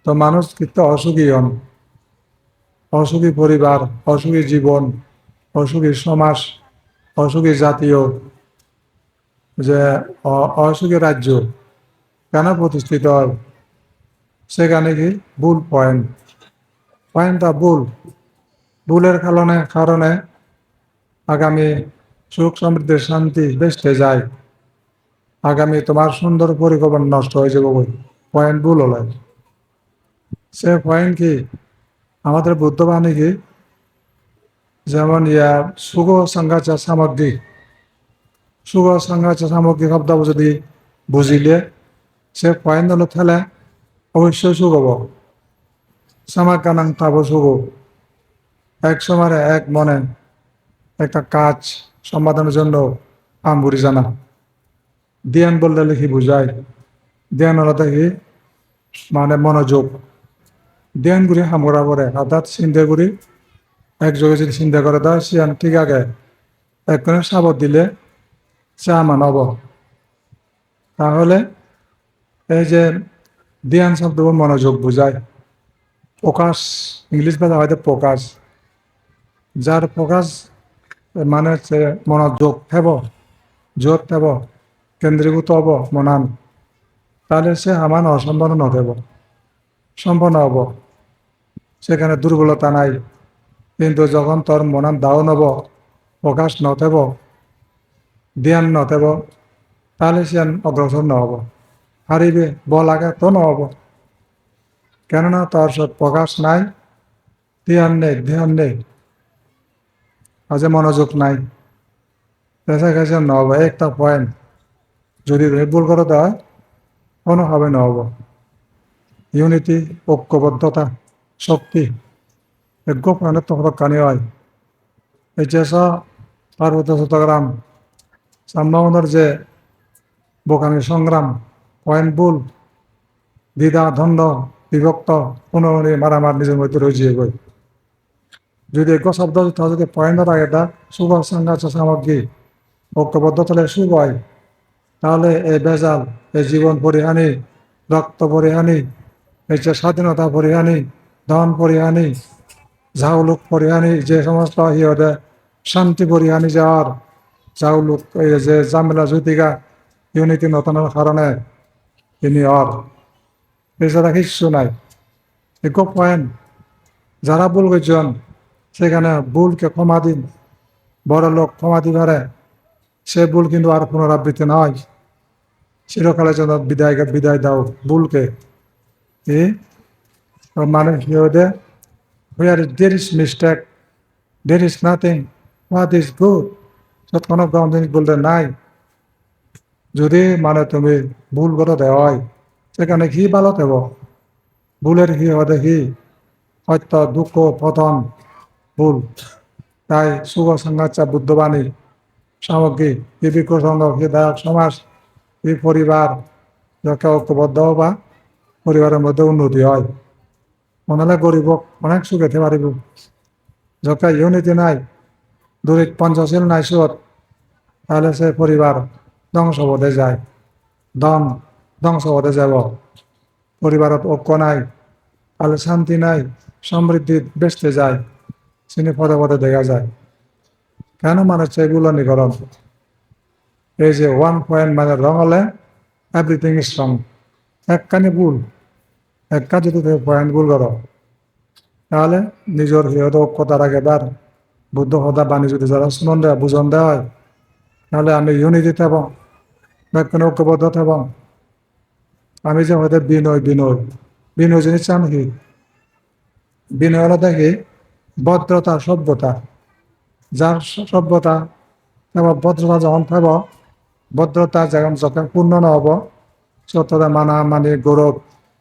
তো মানুষ কিন্তু অসুখী হন, অসুখী পরিবার, অসুখী জীবন, অসুখী সমাজ, অসুখী জাতীয় যে অসুখী রাজ্য কেন প্রতিষ্ঠিত হয়? সেখানে কি ভুল পয়েন্ট, পয়েন্টটা ভুল। ভুলের কারণে কারণে আগামী সুখ সমৃদ্ধির শান্তি বেসতে যায়, আগামী তোমার সুন্দর পরিকল্পনা নষ্ট হয়ে যাবে। বই পয়েন্ট ভুল হলে সে পয়েন্ট কি আমাদের বুদ্ধবাণী কি, যেমন সুগ সংঘাচা সামগ্রী, সুগ সংঘাচা সামগ্রী শব্দ যদি বুঝিলে সে পয়েন্ট হলো থেলে অবশ্যই সুখ হব। সামাকানাং তাব সুখ, এক সময় এক মনে একটা কাজ সমাধানের জন্য আমবুরি জানা। ধ্যান বললে লিখি বুঝায়, ধ্যান হলো দেখি মানে মনোযোগ। ধ্যান গুলি হামরা পরে অর্থাৎ চিন্তা করি একযোগে যদি চিন্তা করে দেয় সিয়ান ঠিক আগে একজনে সাবত দিলে চা মানব। তাহলে এই যে ধ্যান শব্দ মনোযোগ বুঝায়, ফোকাস, ইংলিশ ভাষা হয়তো ফোকাস, যার ফোকাস মানে হচ্ছে মনোযোগ থেব, জোর থেব, কেন্দ্রীভূত হব মনান, তাহলে সে আমার অসম্পন্ন নথেব, সম্পন্ন হব। সেখানে দুর্বলতা নাই। কিন্তু যখন তোর মনান ডাউন হব, ফোকাস নথেব, ধ্যান নথেব, তাহলে সে অগ্রসর নহব, হারিবে বল আগে তো নহব। কেননা তোর সব প্রকাশ নাই, ধ্যান নেই, আজ মনোযোগ নাই, দেখা গেছে নহব। একটা পয়েন্ট যদি ভুল করে দেয় কোনোভাবে নহব। ইউনিটি, ঐক্যবদ্ধতা, শক্তি, ঐক্য প্রাণের তফরকানি হয়। এই যে পার্বত্য চট্টগ্রাম সাম্যবন্ধের যে বোকামি সংগ্রাম, পয়েন্ট ভুল, দ্বিধা দ্বন্দ্ব, বিভক্ত, পুনরানি মারামার নিজের মধ্যে রয়েছে গই। যদি ঐক্য শব্দ যদি পয়েন্টের আগে এটা শুভ সংঘাত সামগ্রী ঐক্যবদ্ধ তাহলে শুভ হয়, তাহলে এই বেজাল, এই জীবন পরিহানি, রক্ত পরিহানি, এই যে স্বাধীনতা পরিহানি, ধন পরিহানি, ঝাউলুক পরিহানি, যে সমস্ত ইয়ে শান্তি পরিহানি যাওয়ার ঝাউলুক এই যে জামেলা জুতিকা ইউনিটি নতনের কারণে তিনি এছাড়া কিছু নাই। এক পয়েন্ট যারা ভুল করছেন সেখানে ভুলকে ক্ষমা দিন, বড় লোক ক্ষমা দিবারে সে ভুল কিন্তু আর পুনরাবৃত্তি নয়। চিরকালের জন্য বিদায় দাও ভুলকে। কি মানে কি হতে where there is mistake there is nothing what is good, কোনো জিনিস বলতে নাই। যদি মানে তুমি ভুল করে দেওয়া হয় সেখানে কি ভালো দেব, ভুলের কি হতে কি সত্য দুঃখ পতন ভুল। তাই শুভ সংঘাত বুদ্ধবাণী সামগ্রী বিবিক সংঘ হৃদয়ক সমাজ, এই পরিবার যাকে ঐক্যবদ্ধ বা পরিবারের মধ্যে উন্নতি হয়, মনে গরিব অনেক সুখ খেতে পারিব। যখন ইউনিটি নাই, দূরিত পঞ্চশীল নাই সুখ, তাহলে সে পরিবার ধ্বংস হতে যায়, ধন ধ্বংস হতে যাব। পরিবারত ঐক্য নাই, তাহলে শান্তি নাই, সমৃদ্ধি বেসতে যায়, চিনি পদে পদে দেখা যায়। কেন মানুষ এগুলো নিকরণ? এই যে ওয়ান পয়েন্ট মানে রং হলে এভরিথিং ইজ রং। একখানি ভুল, একটা যদি পয়েন্ট ভুল করো তাহলে নিজের হৃদয় ঐক্যতা রাখে তার বুদ্ধ হতা বাণী যদি যারা শুনন দেয় বুঝন দেওয়া হয়, তাহলে আমি ইউনিটি থাকব, ব্যাখ্যান ঐক্যবদ্ধ থাকব। আমি যে হয়তো বিনয় জিনিস চান কি? বিনয় হলো দেখি ভদ্রতা, সভ্যতা। যার সভ্যতা এবং ভদ্রতা যখন থাকব, ভদ্রতা যখন পূর্ণ নহব, সত্যতা মানা মানি গৌরব,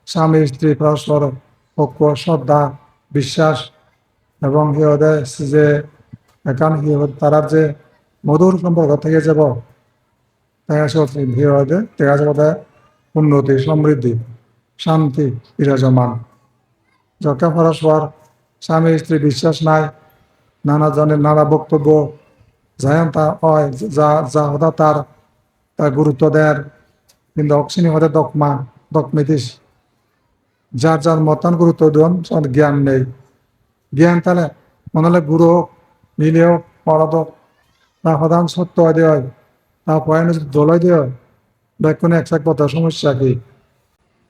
স্বামী স্ত্রী পরস্পর ঐক্য, শ্রদ্ধা, বিশ্বাস এবং যে এখন তারা যে মধুর সম্পর্ক থেকে যাব, দেখা যাবে উন্নতি, সমৃদ্ধি, শান্তি বিরাজমান। যত পরস্পর স্বামী স্ত্রী বিশ্বাস নাই, নানা জনের নানা বক্তব্য যাই তা হয়, যা যা হতা তার গুরুত্ব দেয়, কিন্তু অক্সিনি হতে দকমা দকমিতিস যার যার মতন গুরুত্ব দেন জ্ঞান নেই জ্ঞান তাহলে মনে হলে গুরু হোক মিলে হোক পড়াদ তা প্রধান সত্য হয় দেয় তা পয়েন্ট যদি দোলাই দেয় বেক্ষণ একসাথ কথা সমস্যা কি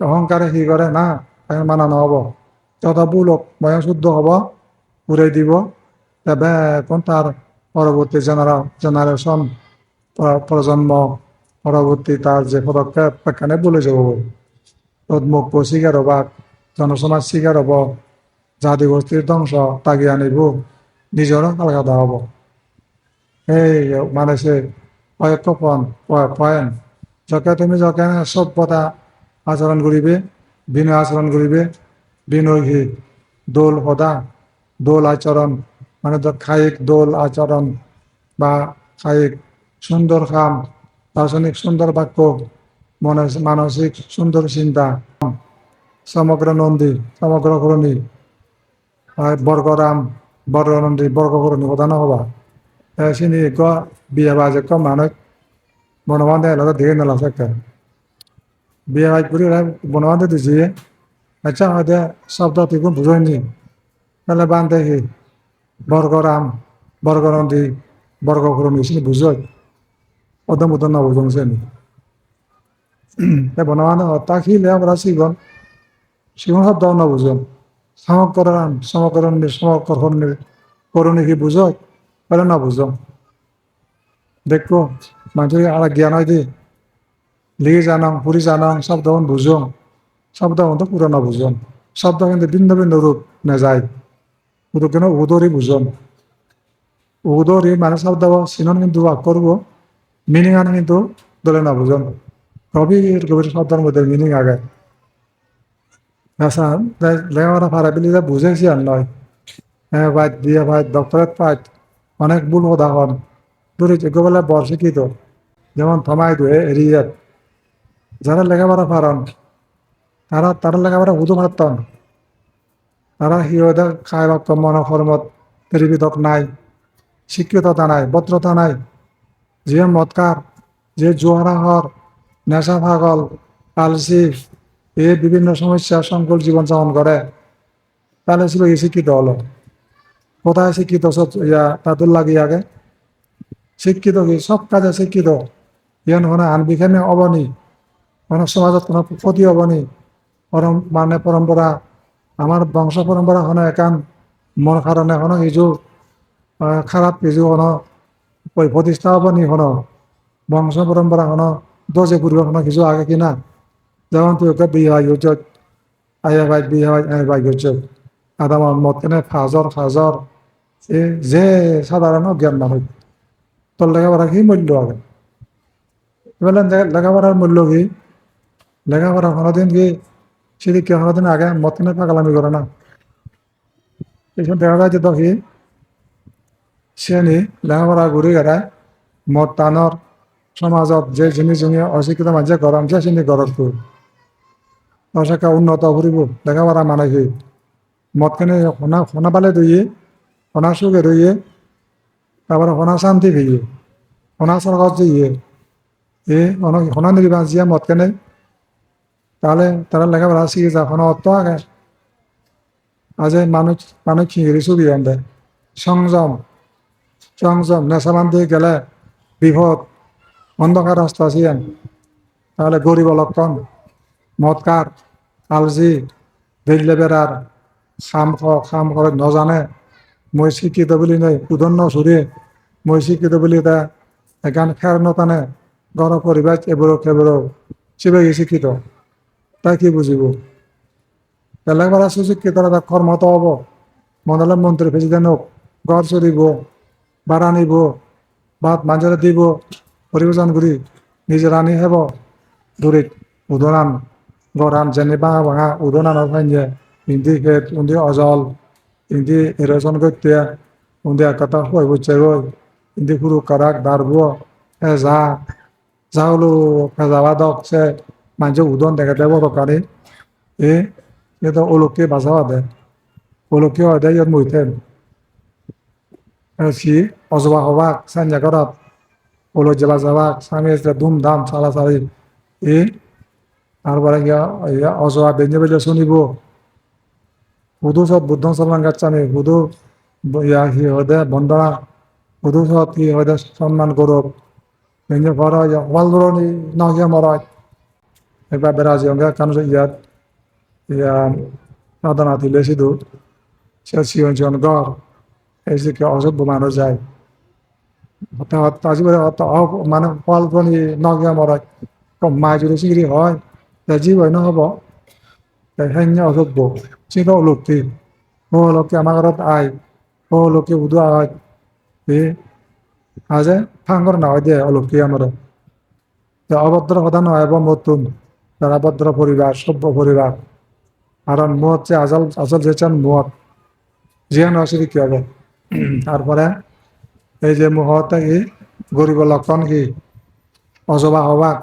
অহংকারে কি করে না তাকে মানানো হব যত ভুল হোক বয়স শুদ্ধ হব উড়াই দিব তবে এখন তার পরবর্তী জেনারেশন প্রজন্ম পরবর্তী তার যে পদক্ষেপ সেখানে বলে যাব তদমুখ শিকার হবা জনসমাজ শিকার হব জাতি গোষ্ঠীর ধ্বংস তাগিয়ে আনিব নিজেরও আলাদা হব এই মানে সে কয়েকক্ষণ পয়েন্ট যকে তুমি যকে সভ্যতা আচরণ করিবে বিনয় আচরণ করিবে বিনয় কি দোল সদা দোল আচরণ মানে খায়িক দোল আচরণ বা খায়িক সুন্দর কাম দার্শনিক সুন্দর বাক্য মানসিক সুন্দর চিন্তা সমগ্র নন্দী সমগ্র করণী বর্গরাম বর্গনন্দী বর্গকরণী প্রধান হবা চিনি বিয়ে বাজে মানুষ বনবান্ধে এলাকা দেখে নেলা একটা বিয়ে বাজ করি বনবান্ধে দিছি আচ্ছা হয়তো শব্দ ঠিক বুঝায়নি তাহলে বান্ধে কি বর্গরাম বর্গনন্দী বর্গকরণী চিনি বুঝয় অদম উদম না বুঝছে বনবান্ধে তা খিলে আমরা শিখন শব্দ না বুঝেন সমকরণ করণী কি বুঝয় বলে না বুঝম দেখো মানুষের আর জ্ঞান হয় দি লিগে জানাং পুরি জানাং শব্দ বুঝং শব্দ তো পুরো না বুঝম শব্দ কিন্তু ভিন্ন ভিন্ন রূপ না যায় শুধু কেন উদরি বুঝম উদরি মানে শব্দ চিনন কিন্তু করব মিনিং আনে কিন্তু দলে না বুঝম গভীর গভীর শব্দের মধ্যে মিনিং আগে আচ্ছা লেখাপড়া ফারা পেলে যা বুঝেছি আর নয় হ্যাঁ ভাই দিয়ে ভাই ডক্টরেট পাই অনেক ভুল উদাহরণ ধরে যোগ্যবেলা শিক্ষিত যেমন থমাই দুয়ে এরিয়াত যারা লেখাপড়া পারেন তারা লেখাপড়া বুঝতে পারতেন তারা সিহঁতে খাই বাক্য মনকর্মত পরিবিধক নাই শিক্ষিততা নাই ভদ্রতা নাই যে মৎকার যে জোয়ারাহর নেশা পাগল আলসি এই বিভিন্ন সমস্যা সংকুল জীবনযাপন করে তাহলে ছিল এই শিক্ষিত হলো কোথায় শিক্ষিত সব তাদের লাগে আগে শিক্ষিত কি সব কাজে শিক্ষিত ইয়ান কোনো আনবিখানে অবনি কোনো সমাজত কোনো ক্ষতি হবনি মানে পরম্পরা আমার বংশ পরম্পরা কোনো একান মন কারণে কোনো কিছু খারাপ কিছু কোনো প্রতিষ্ঠা হবনি কোনো বংশ পরম্পরা কোনো দোষে পূর্বে কোনো কিছু আগে কিনা যেমন তুই ওকে বিয়ে হয় হচ্ছে আয়া ভাই বিয়ে হয় ভাই হচ্ছে আদাম মত কেনে ফাজর যে সাধারণ জ্ঞান মানুষ তোর লেখাপড়া কি মূল্য আগে এবার লেখাপড়ার মূল্য কি লেখাপড়া কোনোদিন কি শিক্ষা কোনোদিন আগে মত কেনে পাগলামি করে না এইসব দেখা যায় যে তো কি সে নি লেখাপড়া ঘুরি গেড়ায় মদ টানৰ সমাজত যে যিনি যিনি অশিক্ষিত মানুহে গৰম যে চিনি গৰম অশিক্ষা উন্নত ফুৰিব লেখাপড়া মানে কি মদখিনি সোনা পালে দইয়ে সোনা সুখে দইয়ে তারপরে সোনা শান্তি খেয়ে সোনা সরকার দিয়ে সোনা নিবা জিয়া মদখানে তাহলে তারা লেখাপড়া শিখে যা কোনো অর্থ আগে আজ মানুষ খিঙেরি ছবি আনতে সংযম নেশাবান দিয়ে গেলে বিপদ অন্ধকার রাস্তা আছিয়েন তাহলে গরিব লক্ষণ মদকার আলজি দিল্লে বেড়ার খাম করে নজানে মই শিক্ষিত বুলি নয় উদন্ন সুরে মই শিক্ষিত বুলি তা এখান খের নতানে গর পরিবার এবারও সেবে শিক্ষিত তাই কি বুঝিব লেখাপড়া সুশিক্ষিত তারা কর্মত হব মন্ডলের মন্ত্রী প্রেসিডেন্ট হোক ঘর চলিব ভাড়া নিব ভাত মানুষের দিব পরিবেশন করি নিজের আনি হেব দূরে উদনান গরান যেনে ভাঙা উদনান ফাইনে ইন্দি খেত উন্দি অজল ইন্দি এরোজন করতে উন্দি একটা হয়ে বুঝছে ইন্দি পুরো কারাক দাঁড়ব যা হলো ফেজাবা দক সে মানুষ উদন দেখে দেব দোকানে তো ওলোককে বাঁচাবা দেয় ওলোককে হয় দেয় ইয়াত মহিতেন সি অজবা হবাক সাঞ্জা করাত ওলো জেলা যাবাক স্বামী ধুমধাম সারাসারি তারপরে গিয়া অজয়া বেঞ্জে বেজে শুনিব হুদু সব বুদ্ধ সলমান গাচ্ছামি হুদু কি হদে বন্দনা হুদু সব কি হদে সম্মান করব বেঞ্জে পড়া ওয়ালদরনি নাহিয়া মরাজ একবার বেরাজি অঙ্গে কানুস ইয়াত ইয়া নাদানাতি লেসিদু সে সিয়ন সিয়ন গর এই যে কি অসভ্য মানুষ যায় তাজিবারে মানে ওয়ালদরনি নাহিয়া মরাজ কম মাই যদি সিগরি হয় তা জীবই নহব হেন্য অসভ্য চিন্তা লোকটি ও লোককে আমার ঘৰত আই ও লোককে উদু আয় এ আজে ফাঙ্গর না হয় দে অলক্ষী আমার অভদ্র কথা নয় এবং নতুন যারা ভদ্র পরিবার সভ্য পরিবার কারণ মদ যে আসল আসল যেছেন মদ জিয়ান অসুরি কি হবে তারপরে এই যে মুহূর্তে কি গরিব লক্ষণ কি অজবা হবাক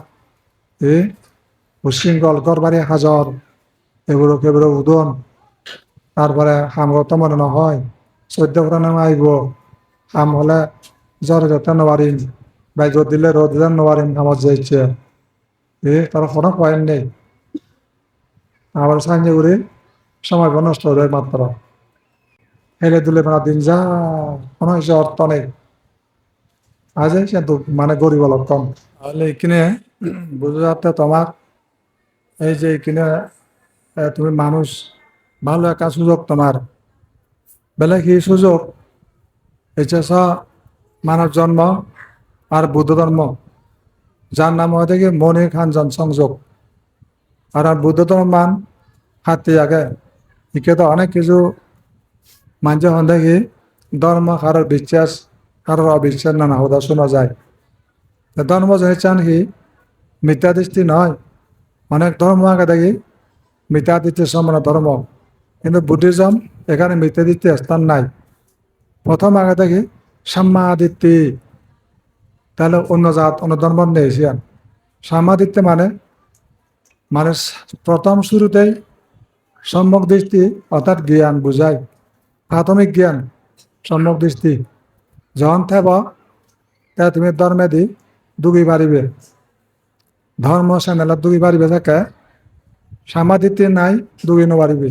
এই উশৃঙ্খল করবারে হাজর এগুলো উদন তারপরে হামগত মনে নহয় চৈদ্য পুরাণে আইব হাম হলে জ্বর যেতে নোৱাৰিম বা ৰোদ দিলে ৰোদ দিলে নোৱাৰিম কামত যাইছে তার কোনো পয়েন্ট নেই আবার সাঞ্জে করে সময় নষ্ট হয়ে যায় মাত্র হেলে দুলে মানে দিন যা কোনো কিছু অর্থ নেই আজ কিন্তু মানে গরিব লক্ষণ তাহলে এখানে বুঝে যাতে তোমার এই যে এখানে তুমি মানুষ ভালো একটা সুযোগ তোমার বেলে কি সুযোগ এইচএস মানব জন্ম আর বুদ্ধ ধর্ম যার নাম হয়ে থাকে মনে খানজন সংযোগ আর বুদ্ধ ধর্ম মান হাতে আগে একে তো অনেক কিছু মানুষ হন দেখি ধর্ম কারোর বিশ্বাস কারোর অবিশ্বাস নানা হুদা শোনা যায় ধর্ম যে চান কি মিথ্যা দৃষ্টি নয় অনেক ধর্ম আগে দেখি মিথ্যা দৃষ্টির সম্মান ধর্ম কিন্তু বুদ্ধিজম এখানে মিথ্যা দৃষ্টি স্থান নাই প্রথম আগে দেখি সাম্মাদিত্যি তাহলে অন্য জাত অন্য ধর্ম নেই সিয়ান সাম্মাদিত্য মানে মানে প্রথম শুরুতেই সম্যক দৃষ্টি অর্থাৎ জ্ঞান বুঝায় প্রাথমিক জ্ঞান সম্যক দৃষ্টি যখন থাকব তা তুমি ধর্মে দি দুগি পারিবে ধর্ম চ্যানেলত দুগি পারিবে থাকে সামাদিত্য নাই দুগি নপারিবে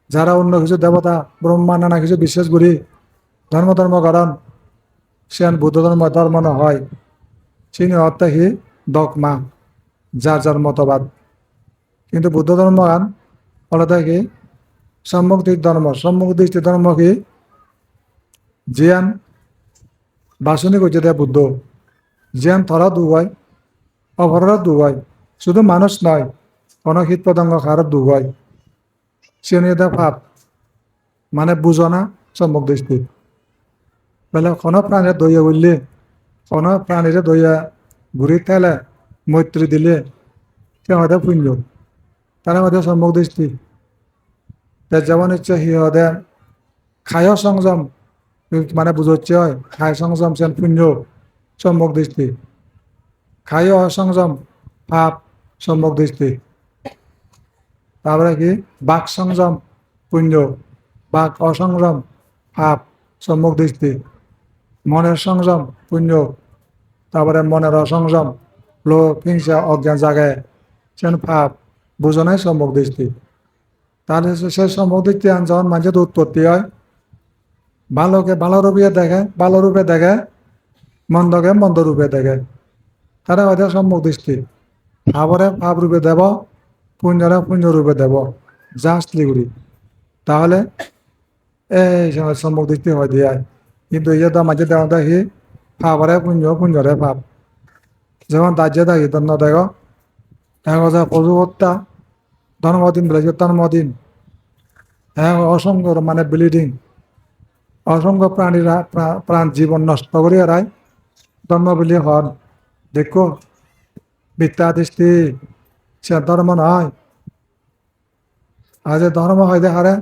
যারা অন্য কিছু দেবতা ব্রহ্মা নানা কিছু বিশ্বাস করি ধর্মকরণ সেন বুদ্ধ ধর্ম নহয় চিনি অর্থ হি দগমা যার যার মতবাদ কিন্তু বুদ্ধ ধর্ম গান আলাদা কি সম্মুখ দৃষ্টি ধর্ম কি জিয়ান বাসনি করছে দেয় বুদ্ধ জিয়ান থরা দুবাই অভরা দুবাই শুধু মানুষ নয় কোনো কীট পতঙ্গ খারত দুবাই সিয়নিয়তা ভাব মানে বুঝো না সম্মুখ দৃষ্টি বেলে কোনো প্রাণীর দইয়া বললে কোনো প্রাণীরে দইয়া ঘুরি থেলে মৈত্রী দিলে সে হয়তো পুণ্য তারা হয়তো সম্মুখ দৃষ্টি যেমন ইচ্ছে সি হদে খায় সংযম মানে বুঝচ্ছে হয় খায় সংযম সেন পুণ্য সম্মুখ দৃষ্টি খায় অসংযম পাপ সম্মুখ দৃষ্টি তারপরে কি বাক সংযম পুণ্য বাক অসংযম পাপ সম্মুখ দৃষ্টি মনের সংযম পুণ্য তারপরে মনের অসংযম লোভ হিংসা অজ্ঞান জাগে সেন পাপ বুঝনাই সম্মুখ দৃষ্টি তাহলে সে সম্মুখ দৃষ্টি যখন মানুষের উৎপত্তি হয় ভালোকে ভালো রূপে দেখে মন্দকে মন্দ রূপে দেখে তারা হয়তো সম্মুখ দৃষ্টি ভাবরে ভাব রূপে দেব পুণ্যরে পুণ্য রূপে দেব জাস্টলি করি তাহলে এই সম্মুখ দৃষ্টি হয় দিয়ে কিন্তু এই তো মাঝে দেওয়া দেখি ভাবরে পুণ্যরে ভাব যেমন দাজ্যে দেখি তন্ন দেখো দেখা যায় পশু হত্যা জন্মদিন বলে জন্মদিন হ্যাঁ অসংখ্য মানে ব্লিডিং অসংখ্য প্রাণীরা প্রাণ জীবন নষ্ট করিয়া রায় ধর্ম বলি হন দেখো মিথ্যা দৃষ্টি সে ধর্ম নয় আজ ধর্ম হয় দেখারে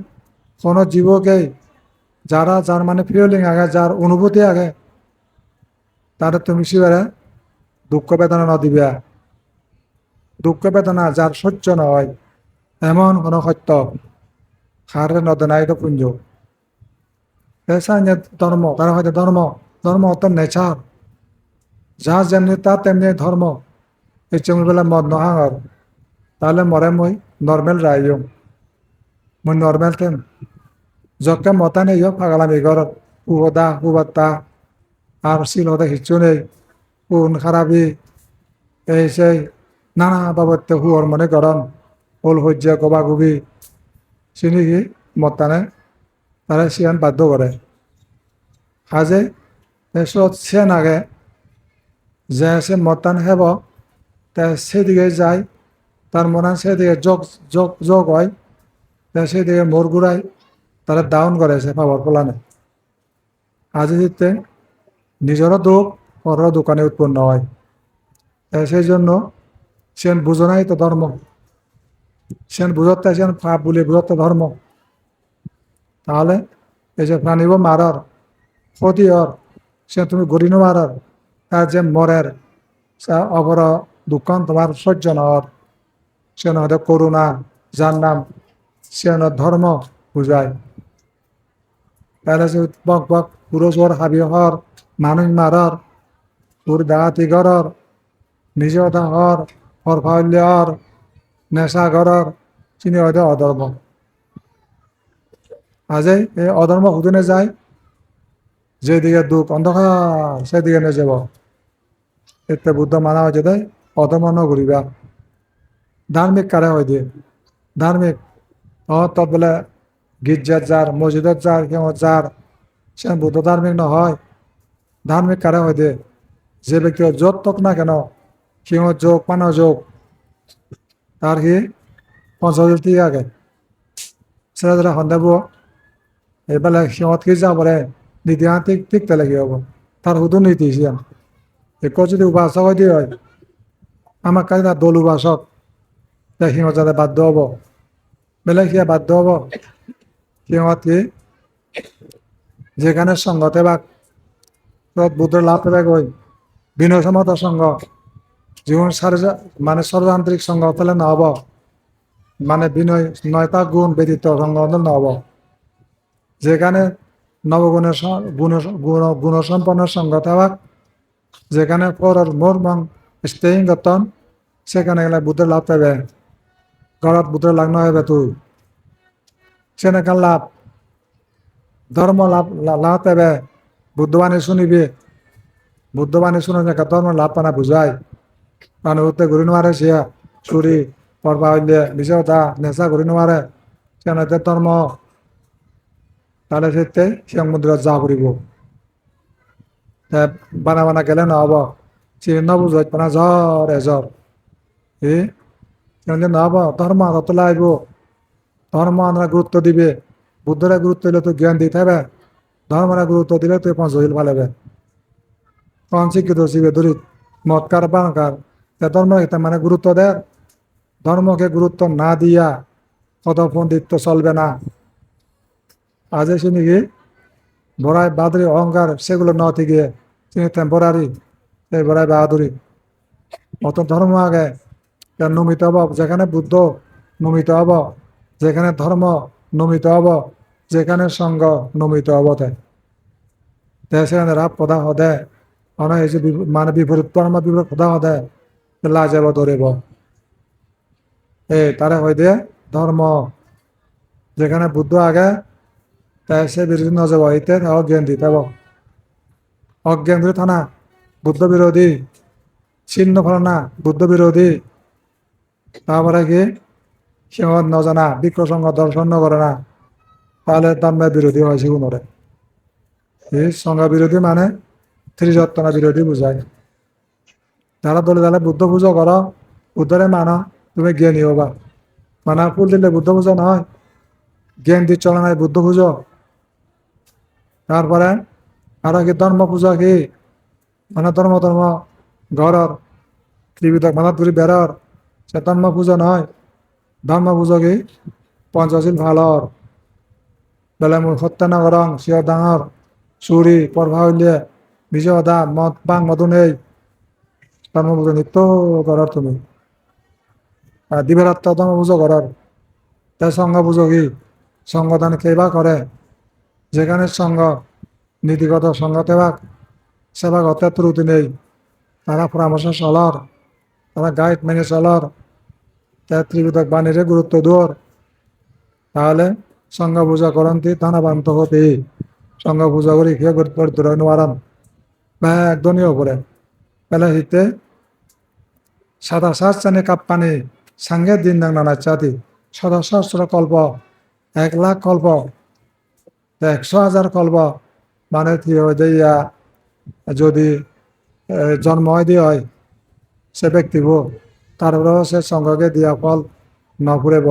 কোনো জীবকে যার মানে ফিলিং আগে যার অনুভূতি আগে তারা তুমি শিবারে দুঃখ বেদনা ন দিবা দুঃখ বেদনা যার সহ্য নয় এমন কোনো সত্য হারে নদনাই তো পুঞ্জ ধর্ম তারা হয়তো ধর্ম অর্থ নেচার যা যেমনি তার তেমনি ধর্ম ইচ্ছে মই বেলা মদ নহাঙর তাহলে মরে মই নর্মেল রাইম মই নর্মেল থেম যকে মতা নেই পাগলামি ঘর হুবদা হুবাত্তা আর সিলহতে কিচ্ছু নেই কোন খারাপি এই সেই নানা বাবদতে হুয়র মনে গরম ওল হজ্জা গবাগুবি চিনি কি মতানে তারা সিয়ান বাধ্য করে কাজে এসব সেন আগে যে সে মতান হেব তা সেদিকে যায় তার মনে সেদিকে যোগ যোগ যোগ হয় তা সেদিকে মোর ঘুরাই তারা ডাউন করে সে পাওয়ার প্লানে আজি দিতে নিজেরও দুঃখ পর দোকানে উৎপন্ন হয় সেই জন্য সেন বুঝো নাই তো ধর্ম সেন বুঝতে সেন পাপ বলে বুঝতে ধর্ম তাহলে এই যে প্রাণীব মারার ক্ষতি হর সে তুমি গরিনো মারার তার যে মরের অপর দুঃখ তোমার সহ্য নহর সে নহলে করুণা যার নাম সে ধর্ম বুঝায় তাহলে সে বক বক পুরুষর হাবি হর মানুষ মারর পুর ডাকাতি ঘরর নিজতা হর ফাউল্য হর নেশা ঘরর চিনি হয়তো অধর্ম আজে এই অধর্ম হুদনে যায় যেদিকে দুঃখ অন্ধকার সেদিকে নিয়ে যাব এতে বুদ্ধ মানা হয়েছে তাই অধর্ম ন ঘুরিবা ধার্মিক কারে হয় দিয়ে ধার্মিক তত বলে গির্জার যার মসজিদত যার কেউ যার সে বুদ্ধ ধার্মিক নহয় ধার্মিক কারে হয় দিয়ে যে ব্যক্তি যত তক না কেন কেউ যোগ পানো যোগ তার কি পঞ্চাশ টি আগে সেটা যারা সন্দেহ এইবেলা সিহঁত কি যাব পাৰে নীতি ঠিক ঠিক তেলেগি হ'ব তাৰ সুদো নীতি সিয়ান একো যদি উপাসক হয় হয় আমার কাছে দল উপাসক তা সিহঁত যাতে বাধ্য হ'ব বেলেগ সিয়া বাধ্য হ'ব সিহঁত কি যেখানে সংঘতে বা বুদ্ধের লাভ পেবে গই বিনয় সমত সংঘ জীবন মানে ষড়যান্ত্রিক সংঘ হলে নহব মানে বিনয় নয়টা গুণ ব্যতীত সংঘ হলে নহব যেখানে নবগুণের গুণসম্পন্ন সঙ্গ থাক যেখানে পরের মোর মন স্টেইং গতন সেখানে গেলে বুদ্ধের লাভ পাবে ঘরত বুদ্ধের লাভ নহবে তুই সেখানে লাভ ধর্ম লাভ লাভ পাবে বুদ্ধবাণী শুনিবি বুদ্ধবাণী শুনে ধর্ম লাভ পানা বুঝায় মানুষ উঠতে ঘুরি নোয়ারে সিয়া চুরি পর্বা হইলে বিষয়তা নেশা ঘুরি নোয়ারে সেখানে ধর্ম তাহলে সেতে শিং মন্দিৰত যা ফুৰিব বানা বানা গেলে নহব চিনি নবুঝত পানা জ্বর এজ্বর নহব ধর্ম আগত আহিব ধর্ম আমরা গুরুত্ব দিবে বুদ্ধরা গুরুত্ব দিলে তো জ্ঞান দিতে হবে ধর্মরা গুরুত্ব দিলে তুই পঞ্চশীল ভালেবে কম শিক্ষিত শিবে দরিত মৎকার বানকার ধর্ম মানে গুরুত্ব দেয় ধর্মকে গুরুত্ব না দিয়া পদপণ্ডিত্ব চলবে না আজ এসে নাকি বড়াই বাহাদুরি অহংকার সেগুলো ন থেকে তিনি টেম্পোরারি এই বড়াই বাহাদুরি অত ধর্ম আগে নমিত হব যেখানে বুদ্ধ নমিত হব যেখানে ধর্ম নমিত হব যেখানে সঙ্গ নমিত হব সেখানে রাব কথা হদে অনেক এসে মানে বিপরীত পরমা বিপরীত কথা হদে লাজাব ধরিব তারা হইতে ধর্ম যেখানে বুদ্ধ আগে তাই সে বিরোধী নজর হইতে অজ্ঞান দিতে অজ্ঞান ধরে থানা বুদ্ধ বিরোধী ছিন্ন ফলনা বুদ্ধ বিরোধী তারপরে কি সিংহত নজানা বিক্রসঙ্গ দর্শন করে না তাহলে ধর্মের বিরোধী হয় সেগুলোরে এই সংজ্ঞা বিরোধী মানে ত্রিযত্তনা বিরোধী বুঝায় যারা দলে দলে বুদ্ধ পুজো করো বুদ্ধরে মানো তুমি জ্ঞানী হবা মানা ফুল দিলে বুদ্ধ পুজো নয় জ্ঞান দি চলে নাই বুদ্ধ পুজো তারপরে আরো কি ধর্ম পূজা কি মানে ধর্ম ঘরর ত্রিবিধক মানত ঘুরি বেড়ার সে ধর্ম পূজা নয় ধর্ম পূজা কি পঞ্চশীল ভালর বেলে মোৰ সত্যানগৰং শিৱ ডাঙর চুরি পর্ভা হইলে বিজয় দা মদ বাং মধু নেই ধর্ম পুজো নিত্য করার তুমি দিবেরাত্ম ধর্ম পুজো করার তাই সঙ্গ পুজো কি সঙ্গদান কেবা করে যেখানে সঙ্গ নীতিগত সঙ্গ তেবাক সেবা গতে ত্রুটি নেই তারা পরামর্শ চলর তারা গাইড মেনে চলার ত্রিবিধক বাণীরে গুরুত্ব দূর তাহলে সংঘ পূজা করন্তি তানা বান্ত হতে সংঘ পূজা করি খেয়ে দূর নোয়ারাম বা একদমই ওপরে পেলে হিতে সাদা সাতচানি কাপ পানি সাঙ্গে দিন নানা চাতি সদা সহস্র কল্প 1,00,000 কল্প 100,000 কল্প মানে দিয়া যদি জন্ম হয় সে ব্যক্তিব তারপরেও সে সঙ্গকে দিয়া ফল নপুরেব